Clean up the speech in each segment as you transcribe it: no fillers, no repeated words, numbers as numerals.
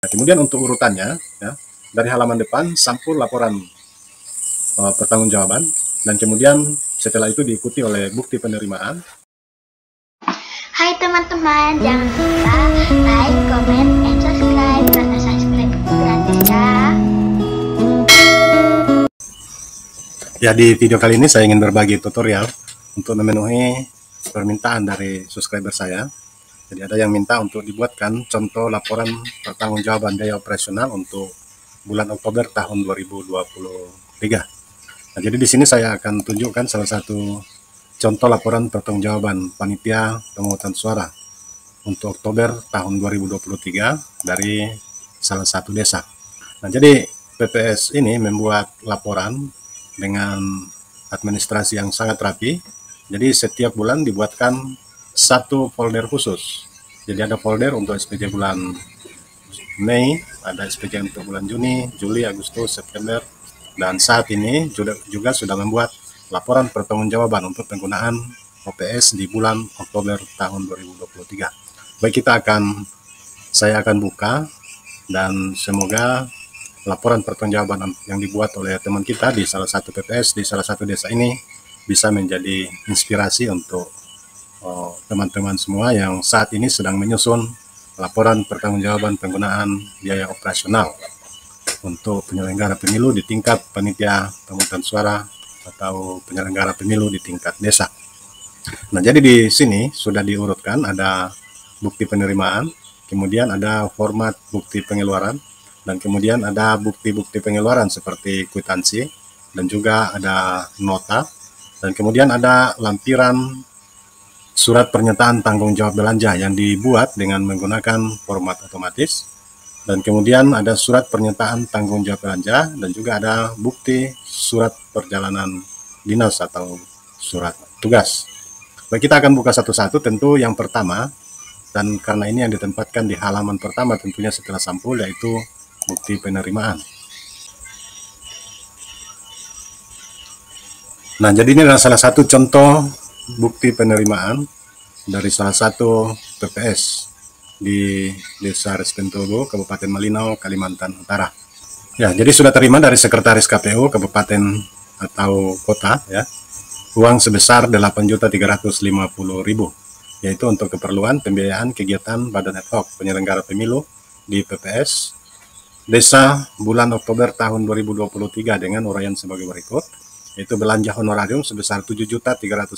Nah, kemudian untuk urutannya, ya, dari halaman depan sampul laporan pertanggungjawaban, dan kemudian setelah itu diikuti oleh bukti penerimaan. Hai teman-teman, jangan lupa like, comment, and subscribe karena subscribe itu gratis ya. Ya, di video kali ini saya ingin berbagi tutorial untuk memenuhi permintaan dari subscriber saya. Jadi ada yang minta untuk dibuatkan contoh laporan pertanggungjawaban biaya operasional untuk bulan Oktober tahun 2023. Nah, jadi di sini saya akan tunjukkan salah satu contoh laporan pertanggungjawaban panitia pemungutan suara untuk Oktober tahun 2023 dari salah satu desa. Nah, jadi PPS ini membuat laporan dengan administrasi yang sangat rapi. Jadi setiap bulan dibuatkan satu folder khusus. Jadi ada folder untuk SPJ bulan Mei, ada SPJ untuk bulan Juni, Juli, Agustus, September, dan saat ini juga sudah membuat laporan pertanggungjawaban untuk penggunaan OPS di bulan Oktober tahun 2023. Baik, saya akan buka, dan semoga laporan pertanggungjawaban yang dibuat oleh teman kita di salah satu PPS di salah satu desa ini bisa menjadi inspirasi untuk teman-teman semua yang saat ini sedang menyusun laporan pertanggungjawaban penggunaan biaya operasional untuk penyelenggara pemilu di tingkat panitia pemungutan suara atau penyelenggara pemilu di tingkat desa. Nah, jadi di sini sudah diurutkan, ada bukti penerimaan, kemudian ada format bukti pengeluaran, dan kemudian ada bukti-bukti pengeluaran seperti kwitansi, dan juga ada nota, dan kemudian ada lampiran surat pernyataan tanggung jawab belanja yang dibuat dengan menggunakan format otomatis, dan kemudian ada surat pernyataan tanggung jawab belanja, dan juga ada bukti surat perjalanan dinas atau surat tugas. Baik, kita akan buka satu-satu. Tentu yang pertama, dan karena ini yang ditempatkan di halaman pertama tentunya setelah sampul, yaitu bukti penerimaan. Nah, jadi ini adalah salah satu contoh bukti penerimaan dari salah satu PPS di Desa Respentogo, Kabupaten Malinau, Kalimantan Utara. Ya, jadi sudah terima dari Sekretaris KPU Kabupaten atau Kota, ya, uang sebesar 8.350.000, yaitu untuk keperluan pembiayaan kegiatan Badan Ad Hoc penyelenggara pemilu di PPS Desa bulan Oktober tahun 2023 dengan uraian sebagai berikut, yaitu belanja honorarium sebesar 7.350.000,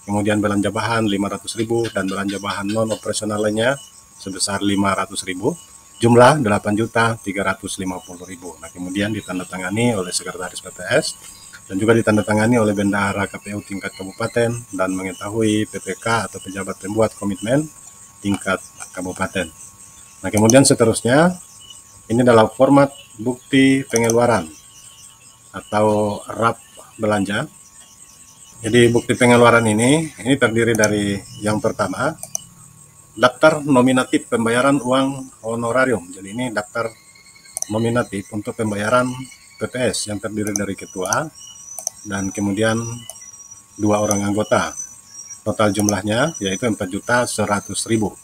kemudian belanja bahan 500.000, dan belanja bahan non operasional lainnya sebesar 500.000, jumlah 8.350.000. Nah, kemudian ditandatangani oleh Sekretaris PPS dan juga ditandatangani oleh Bendahara KPU tingkat kabupaten dan mengetahui PPK atau pejabat pembuat komitmen tingkat kabupaten. Nah, kemudian seterusnya ini adalah format bukti pengeluaran atau RAP belanja. Jadi bukti pengeluaran ini terdiri dari yang pertama, daftar nominatif pembayaran uang honorarium. Jadi ini daftar nominatif untuk pembayaran PPS yang terdiri dari ketua dan kemudian 2 orang anggota. Total jumlahnya yaitu 4.100.000.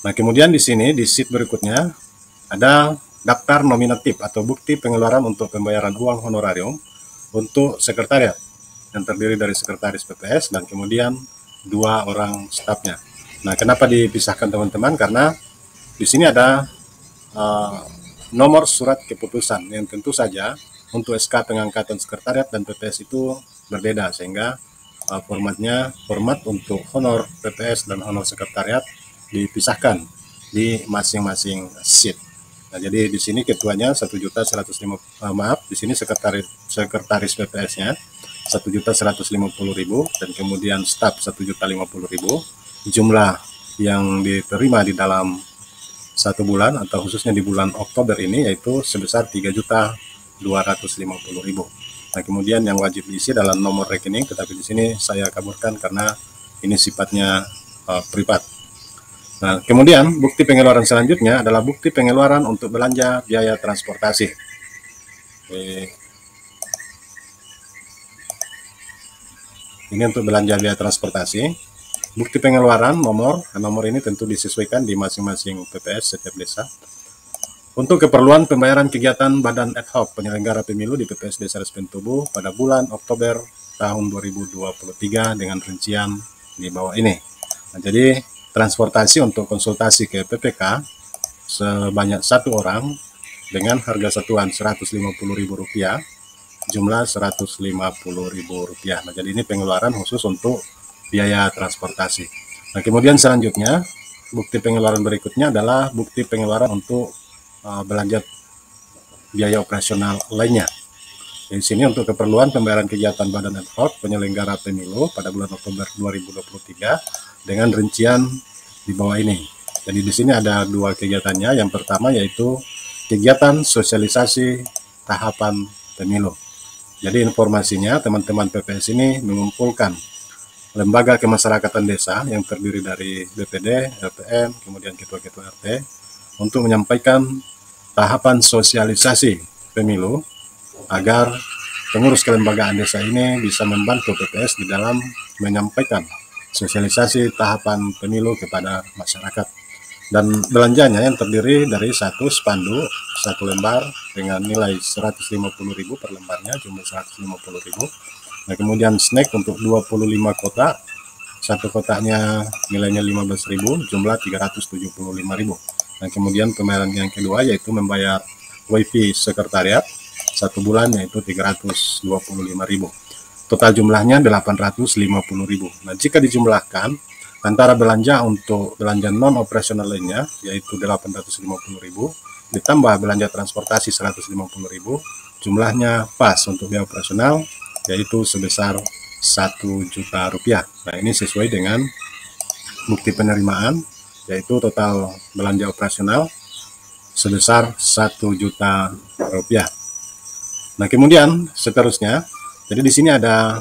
Nah, kemudian di sini di sheet berikutnya ada daftar nominatif atau bukti pengeluaran untuk pembayaran uang honorarium untuk sekretariat yang terdiri dari sekretaris PPS dan kemudian 2 orang stafnya. Nah, kenapa dipisahkan teman-teman? Karena di sini ada nomor surat keputusan yang tentu saja untuk SK pengangkatan sekretariat dan PPS itu berbeda, sehingga format untuk honor PPS dan honor sekretariat dipisahkan di masing-masing sheet. Nah, jadi di sini ketuanya 1.150.000, di sini sekretaris PPS-nya 1.150.000 dan kemudian staf 1.050.000. Jumlah yang diterima di dalam satu bulan atau khususnya di bulan Oktober ini yaitu sebesar 3.250.000. Nah, kemudian yang wajib diisi dalam nomor rekening, tetapi di sini saya kaburkan karena ini sifatnya privat. Nah, kemudian bukti pengeluaran selanjutnya adalah bukti pengeluaran untuk belanja biaya transportasi. Ini untuk belanja biaya transportasi. bukti pengeluaran nomor ini tentu disesuaikan di masing-masing PPS setiap desa. Untuk keperluan pembayaran kegiatan Badan Ad Hoc Penyelenggara Pemilu di PPS Desa Respen Tubuh pada bulan Oktober tahun 2023 dengan rincian di bawah ini. Nah, jadi transportasi untuk konsultasi ke PPK sebanyak 1 orang dengan harga satuan Rp150.000, jumlah Rp150.000. Nah, jadi ini pengeluaran khusus untuk biaya transportasi. Nah, kemudian selanjutnya bukti pengeluaran berikutnya adalah bukti pengeluaran untuk belanja biaya operasional lainnya. Di sini untuk keperluan pembayaran kegiatan Badan Ad Hoc Penyelenggara Pemilu pada bulan Oktober 2023 dengan rincian di bawah ini. Jadi di sini ada 2 kegiatannya. Yang pertama yaitu kegiatan sosialisasi tahapan pemilu. Jadi informasinya teman-teman PPS ini mengumpulkan lembaga kemasyarakatan desa yang terdiri dari BPD, LPM, kemudian ketua-ketua RT untuk menyampaikan tahapan sosialisasi pemilu agar pengurus kelembagaan desa ini bisa membantu PPS di dalam menyampaikan sosialisasi tahapan pemilu kepada masyarakat. Dan belanjanya yang terdiri dari 1 spanduk, 1 lembar dengan nilai Rp150.000 per lembarnya, jumlah Rp150.000. Nah, kemudian snack untuk 25 kotak, 1 kotaknya nilainya Rp15.000, jumlah Rp375.000. Dan kemudian pembayaran yang kedua yaitu membayar WiFi sekretariat 1 bulan yaitu Rp325.000. Total jumlahnya Rp850.000. Nah, jika dijumlahkan antara belanja untuk belanja non operasional lainnya yaitu Rp850.000 ditambah belanja transportasi Rp150.000, jumlahnya pas untuk biaya operasional yaitu sebesar Rp1 juta. Nah, ini sesuai dengan bukti penerimaan yaitu total belanja operasional sebesar Rp1 juta. Nah, kemudian seterusnya, jadi di sini ada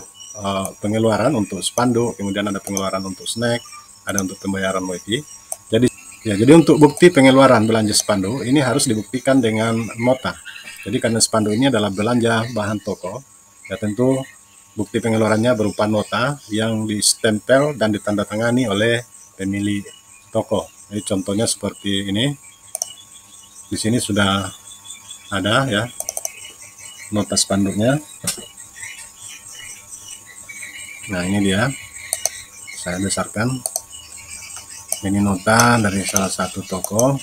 pengeluaran untuk spanduk, kemudian ada pengeluaran untuk snack, ada untuk pembayaran WiFi. Jadi untuk bukti pengeluaran belanja spanduk ini harus dibuktikan dengan nota. Jadi karena spanduk ini adalah belanja bahan toko, ya tentu bukti pengeluarannya berupa nota yang distempel dan ditandatangani oleh pemilik toko. Jadi contohnya seperti ini. Di sini sudah ada ya nota spanduknya. Nah, ini dia. Saya besarkan. Ini nota dari salah satu toko.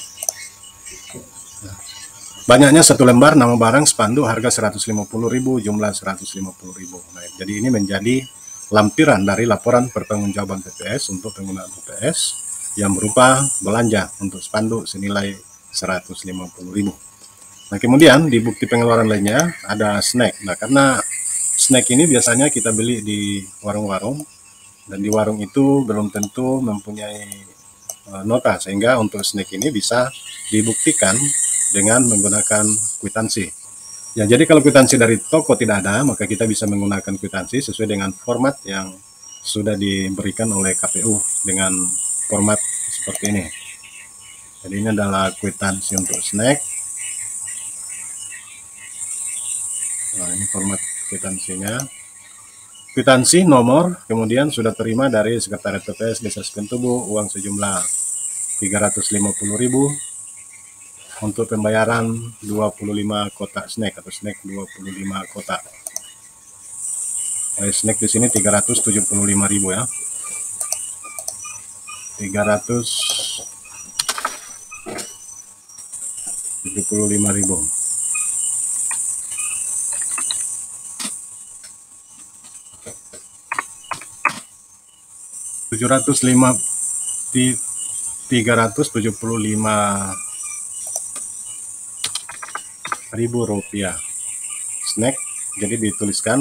Banyaknya 1 lembar nama barang spanduk harga Rp150.000, jumlah Rp150.000. Nah, jadi ini menjadi lampiran dari laporan pertanggungjawaban PPS untuk penggunaan PPS yang berupa belanja untuk spanduk senilai Rp150.000. Nah, kemudian di bukti pengeluaran lainnya ada snack. Nah, karena snack ini biasanya kita beli di warung-warung dan di warung itu belum tentu mempunyai nota, sehingga untuk snack ini bisa dibuktikan dengan menggunakan kwitansi. Ya, jadi kalau kwitansi dari toko tidak ada, maka kita bisa menggunakan kwitansi sesuai dengan format yang sudah diberikan oleh KPU dengan format seperti ini. Jadi ini adalah kwitansi untuk snack. Nah, ini format kwitansinya. Kwitansi nomor, kemudian sudah terima dari Sekretariat PPS Desa Respen Tubuh uang sejumlah Rp350.000 untuk pembayaran 25 kotak snack atau snack 25 kotak. Snack di sini Rp375.000 ya. Rp375.000. Rp375.000 snack. Jadi dituliskan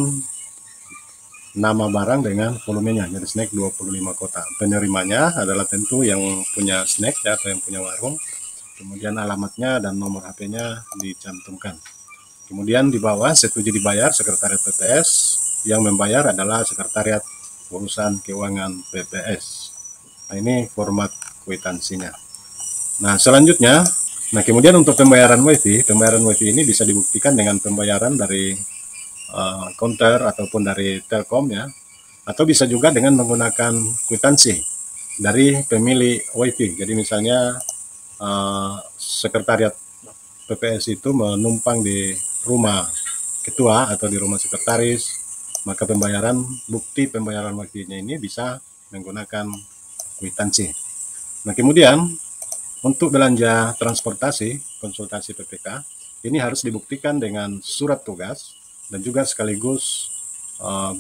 nama barang dengan volumenya, jadi snack 25 kotak. Penerimanya adalah tentu yang punya snack ya, atau yang punya warung. Kemudian alamatnya dan nomor HP-nya dicantumkan. Kemudian di bawah setuju dibayar Sekretariat PPS, yang membayar adalah Sekretariat Urusan Keuangan PPS. Nah, ini format kwitansinya. Nah, selanjutnya, kemudian untuk pembayaran WiFi ini bisa dibuktikan dengan pembayaran dari counter ataupun dari Telkom ya, atau bisa juga dengan menggunakan kwitansi. dari pemilik WiFi. Jadi misalnya sekretariat PPS itu menumpang di rumah ketua atau di rumah sekretaris, maka bukti pembayaran WiFi-nya ini bisa menggunakan kwitansi. Nah, kemudian untuk belanja transportasi konsultasi PPK ini harus dibuktikan dengan surat tugas dan juga sekaligus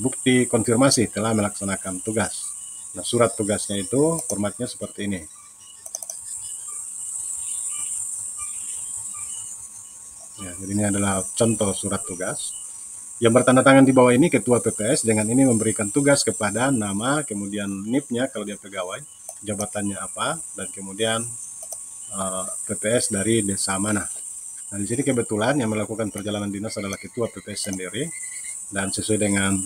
bukti konfirmasi telah melaksanakan tugas. Nah, surat tugasnya itu formatnya seperti ini. Ya, jadi ini adalah contoh surat tugas. Yang bertanda tangan di bawah ini ketua PPS, dengan ini memberikan tugas kepada nama, kemudian NIP-nya kalau dia pegawai, jabatannya apa, dan kemudian PPS dari desa mana. Nah, di sini kebetulan yang melakukan perjalanan dinas adalah ketua PPS sendiri, dan sesuai dengan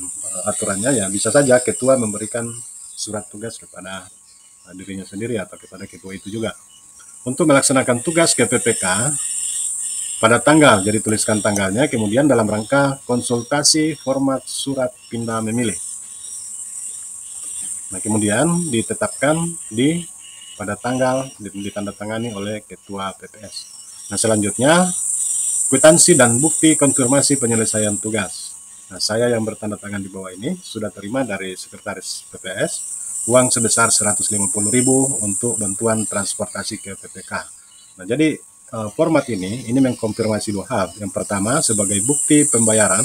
aturannya ya bisa saja ketua memberikan surat tugas kepada dirinya sendiri atau kepada ketua itu juga. Untuk melaksanakan tugas ke PPK pada tanggal, jadi tuliskan tanggalnya, kemudian dalam rangka konsultasi format surat pindah memilih. Nah, kemudian ditetapkan pada tanggal, ditandatangani oleh ketua PPS. Nah, selanjutnya kwitansi dan bukti konfirmasi penyelesaian tugas. Nah, saya yang bertanda tangan di bawah ini sudah terima dari sekretaris PPS uang sebesar 150.000 untuk bantuan transportasi ke PPK. Nah, jadi format ini mengkonfirmasi dua hal. Yang pertama sebagai bukti pembayaran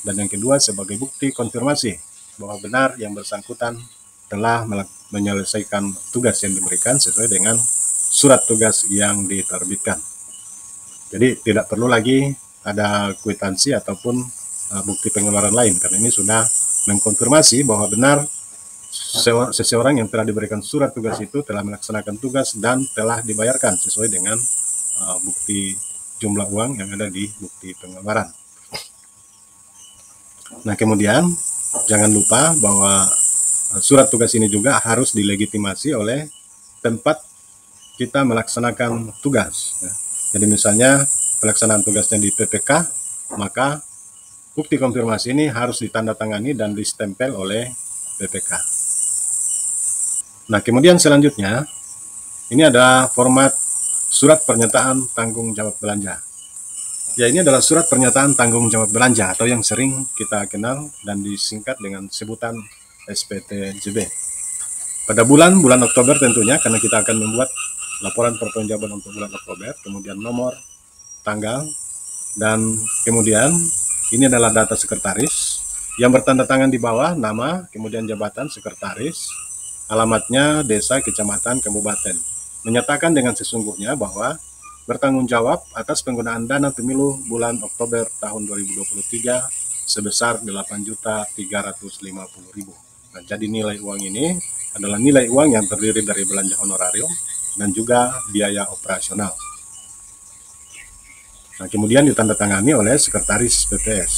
dan yang kedua sebagai bukti konfirmasi bahwa benar yang bersangkutan telah menyelesaikan tugas yang diberikan sesuai dengan surat tugas yang diterbitkan. Jadi tidak perlu lagi ada kwitansi ataupun bukti pengeluaran lain karena ini sudah mengkonfirmasi bahwa benar seseorang yang telah diberikan surat tugas itu telah melaksanakan tugas dan telah dibayarkan sesuai dengan bukti jumlah uang yang ada di bukti pengeluaran. Nah, kemudian jangan lupa bahwa surat tugas ini juga harus dilegitimasi oleh tempat kita melaksanakan tugas. Jadi misalnya pelaksanaan tugasnya di PPK, maka bukti konfirmasi ini harus ditandatangani dan distempel oleh PPK. Nah, kemudian selanjutnya ini ada format surat pernyataan tanggung jawab belanja. Ya, ini adalah surat pernyataan tanggung jawab belanja atau yang sering kita kenal dan disingkat dengan sebutan SPTJB. Pada bulan Oktober tentunya karena kita akan membuat laporan pertanggungjawaban untuk bulan Oktober, kemudian nomor, tanggal, dan kemudian ini adalah data sekretaris yang bertanda tangan di bawah nama, kemudian jabatan sekretaris, alamatnya desa, kecamatan, kabupaten. Menyatakan dengan sesungguhnya bahwa bertanggung jawab atas penggunaan dana pemilu bulan Oktober tahun 2023 sebesar 8.350.000. Nah, jadi nilai uang ini adalah nilai uang yang terdiri dari belanja honorarium dan juga biaya operasional. Nah, kemudian ditandatangani oleh sekretaris PPS.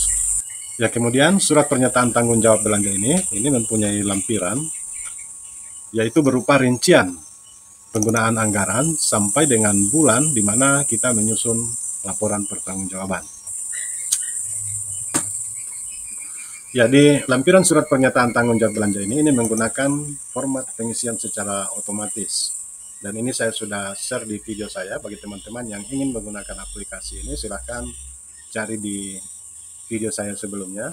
Ya, kemudian surat pernyataan tanggung jawab belanja ini mempunyai lampiran, yaitu berupa rincian penggunaan anggaran sampai dengan bulan di mana kita menyusun laporan pertanggungjawaban. Ya, di lampiran surat pernyataan tanggung jawab belanja ini menggunakan format pengisian secara otomatis. Dan ini saya sudah share di video saya. Bagi teman-teman yang ingin menggunakan aplikasi ini, silahkan cari di video saya sebelumnya.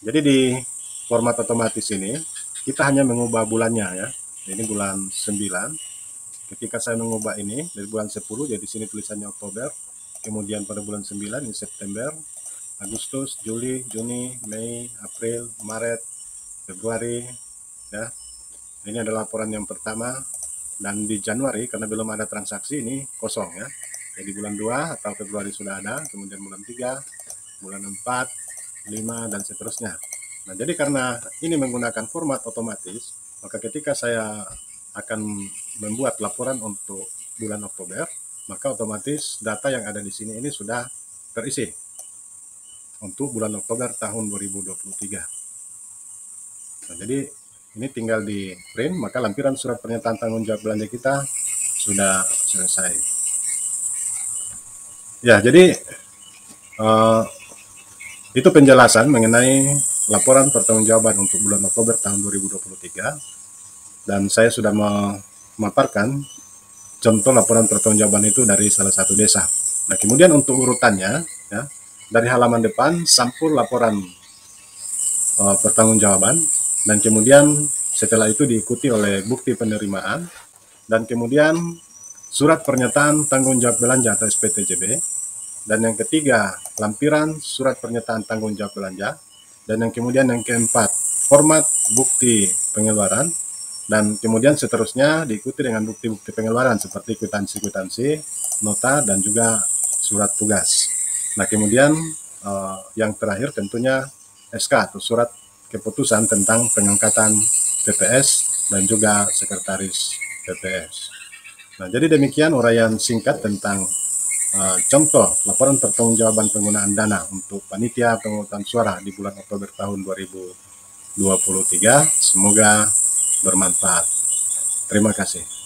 Jadi di format otomatis ini, kita hanya mengubah bulannya ya. Ini bulan 9. Ketika saya mengubah ini dari bulan 10, jadi sini tulisannya Oktober. Kemudian pada bulan 9 ini September, Agustus, Juli, Juni, Mei, April, Maret, Februari, ya. Ini adalah laporan yang pertama. Dan di Januari karena belum ada transaksi ini kosong ya. Jadi bulan 2 atau Februari sudah ada, kemudian bulan 3, bulan 4, 5 dan seterusnya. Nah, jadi karena ini menggunakan format otomatis, maka ketika saya akan membuat laporan untuk bulan Oktober, maka otomatis data yang ada di sini ini sudah terisi untuk bulan Oktober tahun 2023. Nah, jadi ini tinggal di print, maka lampiran surat pernyataan tanggung jawab belanja kita sudah selesai. Ya, jadi itu penjelasan mengenai laporan pertanggungjawaban untuk bulan Oktober tahun 2023. dan saya sudah memaparkan contoh laporan pertanggungjawaban itu dari salah satu desa. Nah, kemudian untuk urutannya, ya, dari halaman depan sampul laporan pertanggungjawaban, dan kemudian setelah itu diikuti oleh bukti penerimaan, dan kemudian surat pernyataan tanggung jawab belanja atau SPTJB, dan yang ketiga lampiran surat pernyataan tanggung jawab belanja, dan yang kemudian yang keempat format bukti pengeluaran, dan kemudian seterusnya diikuti dengan bukti-bukti pengeluaran seperti kwitansi-kwitansi, nota, dan juga surat tugas. Nah, kemudian yang terakhir tentunya SK atau surat keputusan tentang pengangkatan PPS dan juga sekretaris PPS. Nah, jadi demikian uraian singkat tentang contoh laporan pertanggungjawaban penggunaan dana untuk panitia pemungutan suara di bulan Oktober tahun 2023. Semoga bermanfaat. Terima kasih.